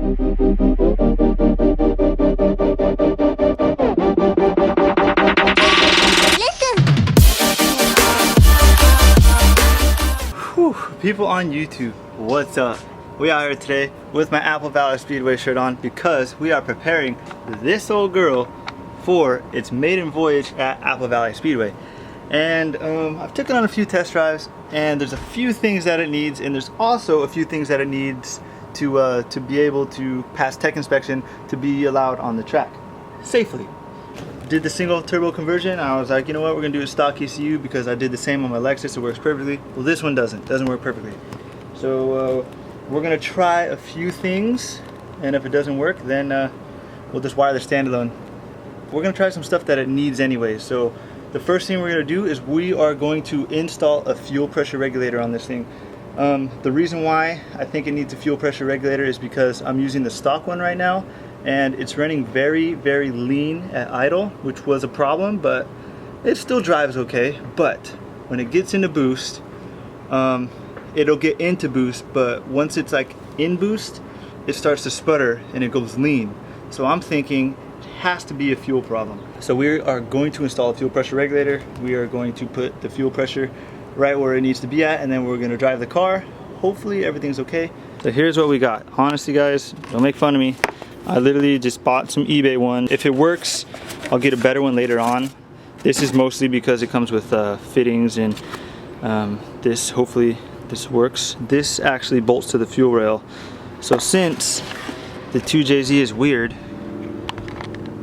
Whew, people on YouTube, what's up? We out here today with my Apple Valley Speedway shirt on because we are preparing this old girl for its maiden voyage at Apple Valley Speedway. And I've taken on a few test drives, and there's a few things that it needs, and there's also a few things that it needs to be able to pass tech inspection to be allowed on the track safely. Did the single turbo conversion. I was like, you know what, we're gonna do a stock ECU because I did the same on my Lexus. It works perfectly. Well, this one doesn't work perfectly. So we're gonna try a few things, and if it doesn't work, then we'll just wire the standalone. We're gonna try some stuff that it needs anyway. So the first thing we're gonna do is we are going to install a fuel pressure regulator on this thing. The reason why I think it needs a fuel pressure regulator is because I'm using the stock one right now, and it's running very, very lean at idle, which was a problem, but it still drives okay. But when it gets into boost, it'll get into boost, but once it's like in boost, it starts to sputter and it goes lean. So I'm thinking it has to be a fuel problem. So we are going to install a fuel pressure regulator. We are going to put the fuel pressure right where it needs to be at, and then we're gonna drive the car. Hopefully everything's okay. So here's what we got. Honestly guys, don't make fun of me. I literally just bought some eBay one. If it works, I'll get a better one later on. This is mostly because it comes with fittings, and this, hopefully this works. This actually bolts to the fuel rail. So since the 2JZ is weird,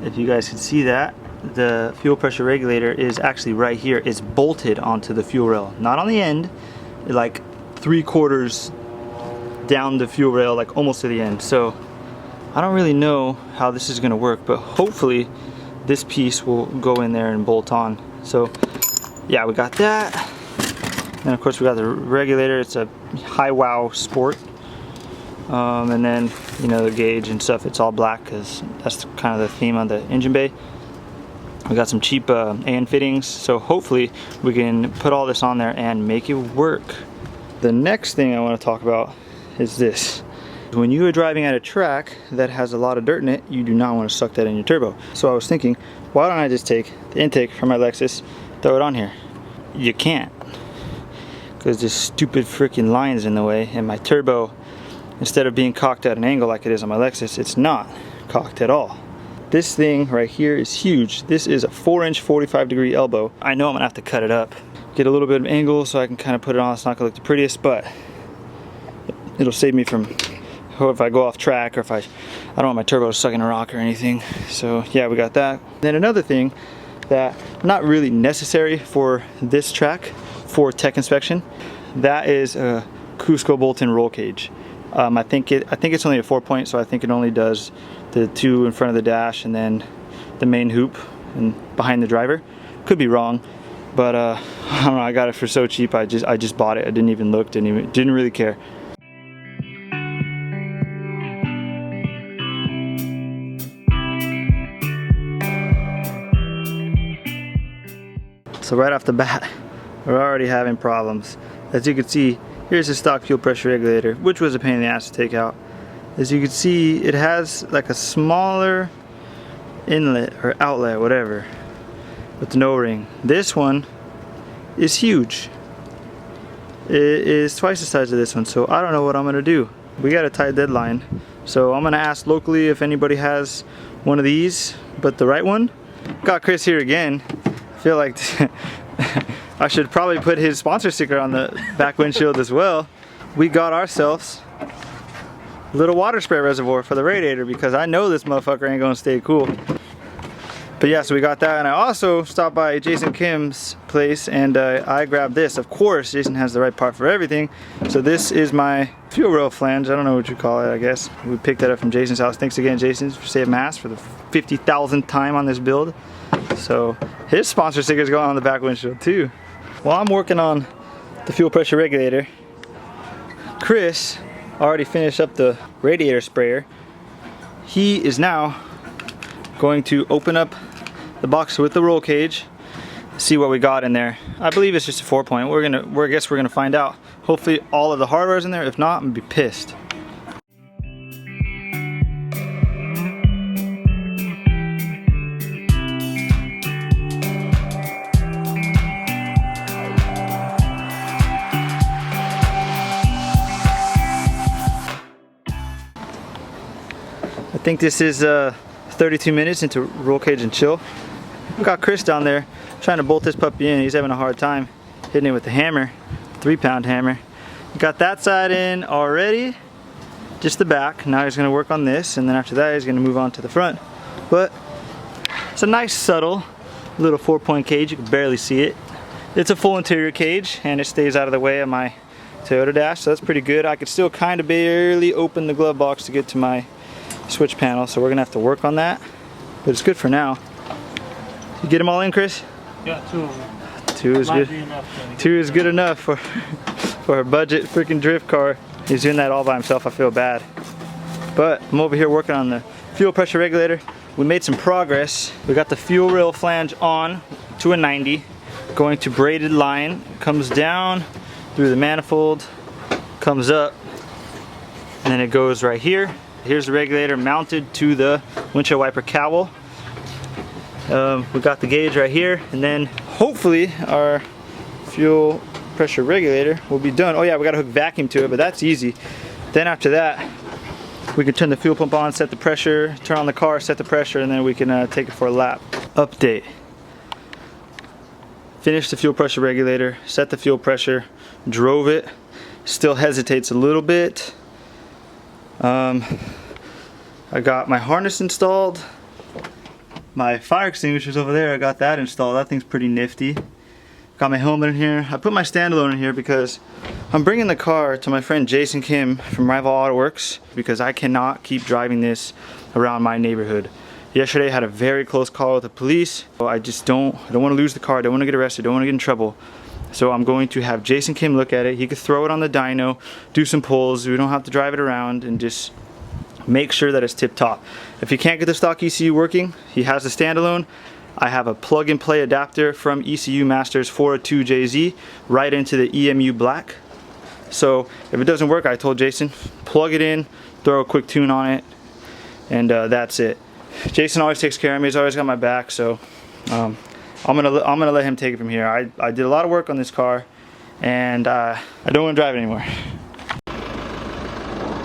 if you guys can see that, the fuel pressure regulator is actually right here. It's bolted onto the fuel rail, not on the end, like 3/4 down the fuel rail, like almost to the end. So I don't really know how this is gonna work, but hopefully this piece will go in there and bolt on. So yeah, we got that. And of course we got the regulator. It's a High Wow Sport. And then, you know, the gauge and stuff, it's all black because that's kind of the theme on the engine bay. We got some cheap AN fittings, so hopefully we can put all this on there and make it work. The next thing I want to talk about is this. When you are driving at a track that has a lot of dirt in it, you do not want to suck that in your turbo. So I was thinking, why don't I just take the intake from my Lexus, throw it on here? You can't, because this stupid freaking line is in the way, and my turbo, instead of being cocked at an angle like it is on my Lexus, it's not cocked at all. This thing right here is huge. This is a 4-inch 45-degree elbow. I know I'm gonna have to cut it up, get a little bit of angle so I can kind of put it on. It's not gonna look the prettiest, but it'll save me from, if I go off track, or if I don't want my turbo stuck in a rock or anything. So yeah, we got that. Then another thing that not really necessary for this track for tech inspection, that is a Cusco bolt-in roll cage. I think it's only a 4-point, so I think it only does the 2 in front of the dash and then the main hoop and behind the driver. Could be wrong, but I don't know. I got it for so cheap. I just bought it. I didn't even look. Didn't really care. So right off the bat, we're already having problems. As you can see, here's the stock fuel pressure regulator, which was a pain in the ass to take out. As you can see, it has like a smaller inlet or outlet, whatever, with no ring. This one is huge. It is twice the size of this one, so I don't know what I'm gonna do. We got a tight deadline, so I'm gonna ask locally if anybody has one of these, but the right one. Got Chris here again. I feel like I should probably put his sponsor sticker on the back windshield as well. We got ourselves a little water spray reservoir for the radiator because I know this motherfucker ain't gonna stay cool. But yeah, so we got that, and I also stopped by Jason Kim's place and I grabbed this. Of course, Jason has the right part for everything. So this is my fuel rail flange. I don't know what you call it, I guess. We picked that up from Jason's house. Thanks again, Jason, for saving mass for the 50,000th time on this build. So his sponsor sticker is going on the back windshield too. While I'm working on the fuel pressure regulator, Chris already finished up the radiator sprayer. He is now going to open up the box with the roll cage, see what we got in there. I believe it's just a 4-point. I guess we're gonna find out. Hopefully all of the hardware's in there. If not, I'm gonna be pissed. I think this is 32 minutes into roll cage and chill. We got Chris down there trying to bolt this puppy in. He's having a hard time hitting it with the hammer, 3-pound hammer. Got that side in already, just the back. Now he's gonna work on this, and then after that he's gonna move on to the front. But it's a nice subtle little 4-point cage. You can barely see it. It's a full interior cage, and it stays out of the way of my Toyota dash, so that's pretty good. I could still kind of barely open the glove box to get to my switch panel, so we're gonna have to work on that, but it's good for now. You get them all in, Chris? Yeah, 2 of them. 2 is good. 2 is good enough for a budget freaking drift car. He's doing that all by himself. I feel bad, but I'm over here working on the fuel pressure regulator. We made some progress. We got the fuel rail flange on to a 90, going to braided line. It comes down through the manifold, comes up, and then it goes right here. Here's the regulator mounted to the windshield wiper cowl. We got the gauge right here, and then hopefully our fuel pressure regulator will be done. Oh yeah, we got to hook vacuum to it, but that's easy. Then after that, we can turn the fuel pump on, set the pressure, turn on the car, set the pressure, and then we can take it for a lap. Update. Finished the fuel pressure regulator, set the fuel pressure, drove it. Still hesitates a little bit. I got my harness installed. My fire extinguisher's over there. I got that installed. That thing's pretty nifty. Got my helmet in here. I put my standalone in here because I'm bringing the car to my friend Jason Kim from Rival Auto Works because I cannot keep driving this around my neighborhood. Yesterday I had a very close call with the police. I don't want to lose the car. I don't want to get arrested. I don't want to get in trouble. So I'm going to have Jason Kim look at it. He could throw it on the dyno, do some pulls. We don't have to drive it around, and just make sure that it's tip top. If he can't get the stock ECU working, he has the standalone. I have a plug and play adapter from ECU Masters 402JZ right into the EMU black. So if it doesn't work, I told Jason, plug it in, throw a quick tune on it, and that's it. Jason always takes care of me. He's always got my back. So I'm gonna let him take it from here. I did a lot of work on this car, and I don't want to drive it anymore.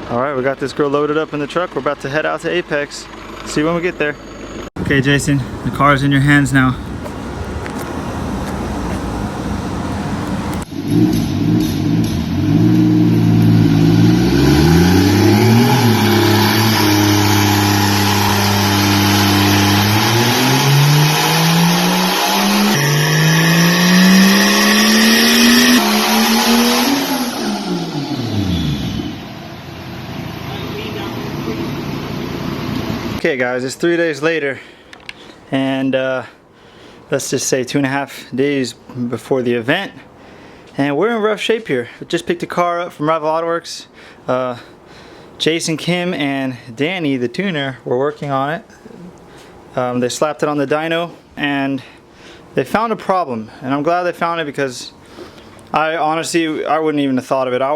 All right, we got this girl loaded up in the truck. We're about to head out to Apex. See you when we get there. Okay, Jason, the car's in your hands now. Okay guys, it's 3 days later, and let's just say 2.5 days before the event, and we're in rough shape here. We just picked a car up from Rival Auto Works. Jason Kim and Danny, the tuner, were working on it. They slapped it on the dyno, and they found a problem, and I'm glad they found it because I honestly wouldn't even have thought of it. I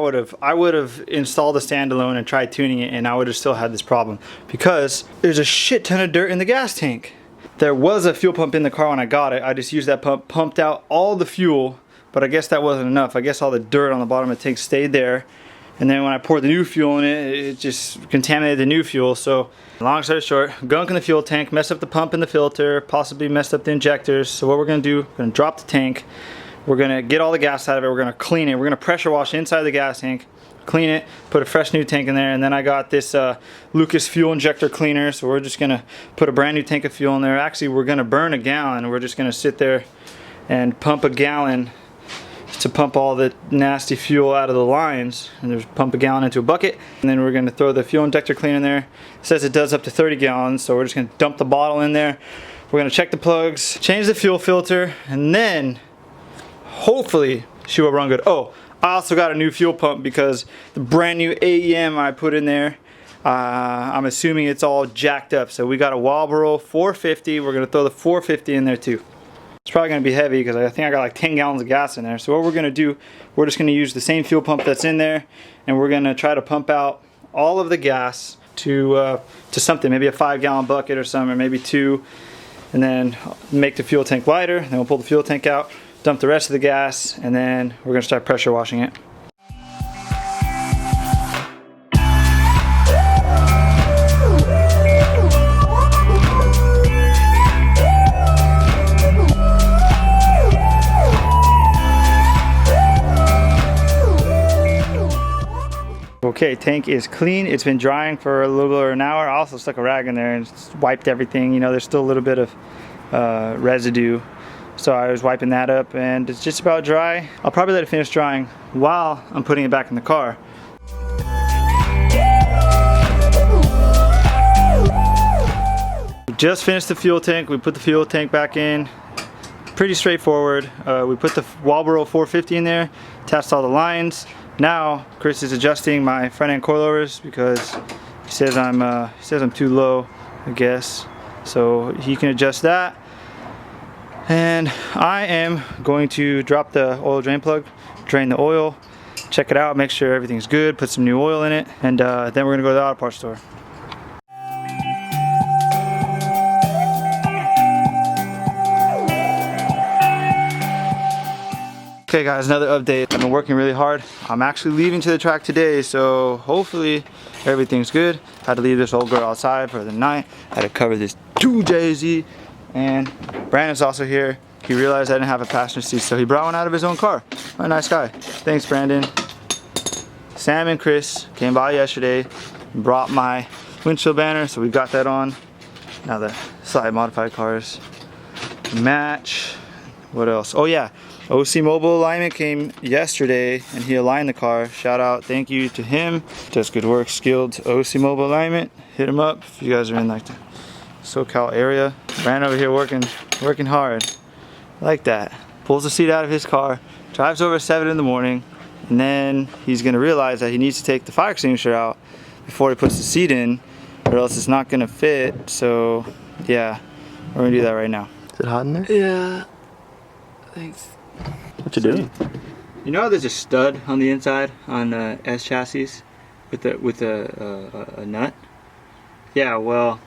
would have installed a standalone and tried tuning it, and I would have still had this problem because there's a shit ton of dirt in the gas tank. There was a fuel pump in the car when I got it. I just used that pump, pumped out all the fuel, but I guess that wasn't enough. I guess all the dirt on the bottom of the tank stayed there, and then when I poured the new fuel in it, it just contaminated the new fuel. So long story short, gunk in the fuel tank, messed up the pump and the filter, possibly messed up the injectors. So what we're gonna do, we're gonna drop the tank. We're gonna get all the gas out of it. We're gonna clean it. We're gonna pressure wash inside the gas tank, clean it, put a fresh new tank in there, and then I got this Lucas fuel injector cleaner. So we're just gonna put a brand new tank of fuel in there. Actually, we're gonna burn a gallon. We're just gonna sit there and pump a gallon to pump all the nasty fuel out of the lines, and there's pump a gallon into a bucket, and then we're gonna throw the fuel injector cleaner in there. It says it does up to 30 gallons, so we're just gonna dump the bottle in there. We're gonna check the plugs, change the fuel filter, and then hopefully she will run good. Oh, I also got a new fuel pump because the brand new AEM I put in there, I'm assuming it's all jacked up. So we got a Walbro 450. We're gonna throw the 450 in there too. It's probably gonna be heavy because I think I got like 10 gallons of gas in there. So what we're gonna do, we're just gonna use the same fuel pump that's in there, and we're gonna try to pump out all of the gas to something, maybe a 5-gallon bucket or something, or maybe 2, and then make the fuel tank lighter. Then we'll pull the fuel tank out, dump the rest of the gas, and then we're gonna start pressure washing it. Okay, tank is clean. It's been drying for a little over an hour. I also stuck a rag in there and wiped everything. You know, there's still a little bit of residue. So I was wiping that up and it's just about dry. I'll probably let it finish drying while I'm putting it back in the car. We just finished the fuel tank. We put the fuel tank back in. Pretty straightforward. We put the Walbro 450 in there, attached all the lines. Now Chris is adjusting my front end coilovers because he says I'm too low, I guess. So he can adjust that. And I am going to drop the oil drain plug, drain the oil, check it out, make sure everything's good, put some new oil in it, and then we're gonna go to the auto parts store. Okay guys, another update. I've been working really hard. I'm actually leaving to the track today, so hopefully everything's good. Had to leave this old girl outside for the night. Had to cover this 2JZ, and Brandon's also here. He realized I didn't have a passenger seat, so he brought one out of his own car. What a nice guy. Thanks, Brandon. Sam and Chris came by yesterday, brought my windshield banner, so we got that on. Now the side modified cars match. What else? Oh yeah, OC Mobile alignment came yesterday and he aligned the car. Shout out, thank you to him. Does good work, skilled OC Mobile alignment. Hit him up if you guys are in like the SoCal area. Brandon over here working hard. I like that. Pulls the seat out of his car, drives over at 7 in the morning, and then he's gonna realize that he needs to take the fire extinguisher out before he puts the seat in, or else it's not gonna fit. So yeah, we're gonna do that right now. Is it hot in there? Yeah. Thanks. What you doing? You know how there's a stud on the inside on S chassis with a nut? Yeah, well,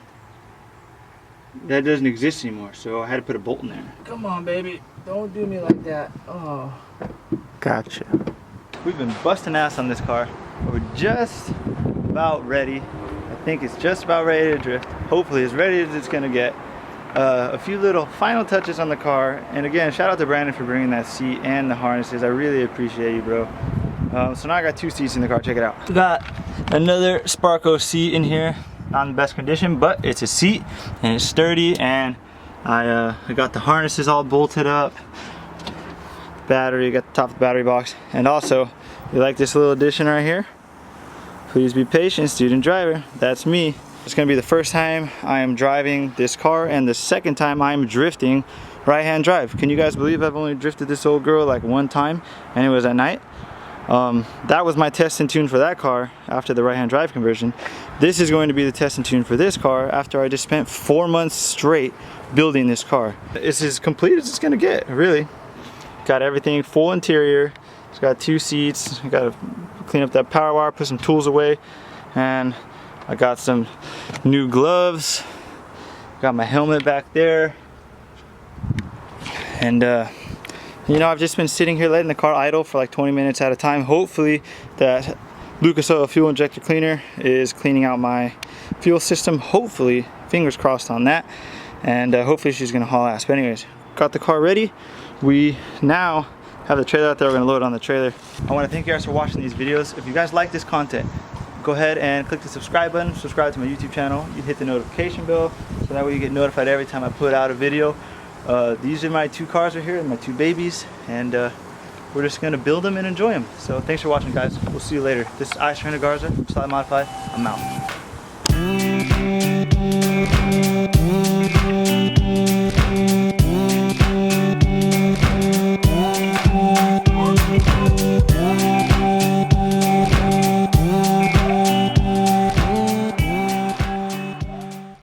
that doesn't exist anymore, so I had to put a bolt in there. Come on, baby. Don't do me like that. Oh. Gotcha. We've been busting ass on this car. We're just about ready. I think it's just about ready to drift. Hopefully as ready as it's gonna get. A few little final touches on the car, and again, shout out to Brandon for bringing that seat and the harnesses. I really appreciate you, bro. So now I got 2 seats in the car. Check it out. We got another Sparco seat in here, not in the best condition, but it's a seat and it's sturdy, and I got the harnesses all bolted up. Battery, got the top of the battery box, and also you like this little addition right here? Please be patient, student driver. That's me. It's gonna be the first time I am driving this car and the second time I'm drifting right-hand drive. Can you guys believe I've only drifted this old girl like 1 time, and it was at night? That was my test and tune for that car after the right-hand drive conversion. This is going to be the test and tune for this car after I just spent 4 months straight building this car. It's as complete as it's gonna get, really. Got everything, full interior. It's got 2 seats. I gotta clean up that power wire, put some tools away, and I got some new gloves, got my helmet back there, and you know, I've just been sitting here letting the car idle for like 20 minutes at a time. Hopefully that Lucas Oil fuel injector cleaner is cleaning out my fuel system. Hopefully, fingers crossed on that, and hopefully she's gonna haul ass. But anyways, got the car ready. We now have the trailer out there. We're gonna load on the trailer. I want to thank you guys for watching these videos. If you guys like this content, go ahead and click the subscribe button, subscribe to my YouTube channel. You hit the notification bell so that way you get notified every time I put out a video. These are my 2 cars right here, my 2 babies, and we're just gonna build them and enjoy them. So thanks for watching, guys. We'll see you later. This is Ice Garza from Slightly Modified. I'm out.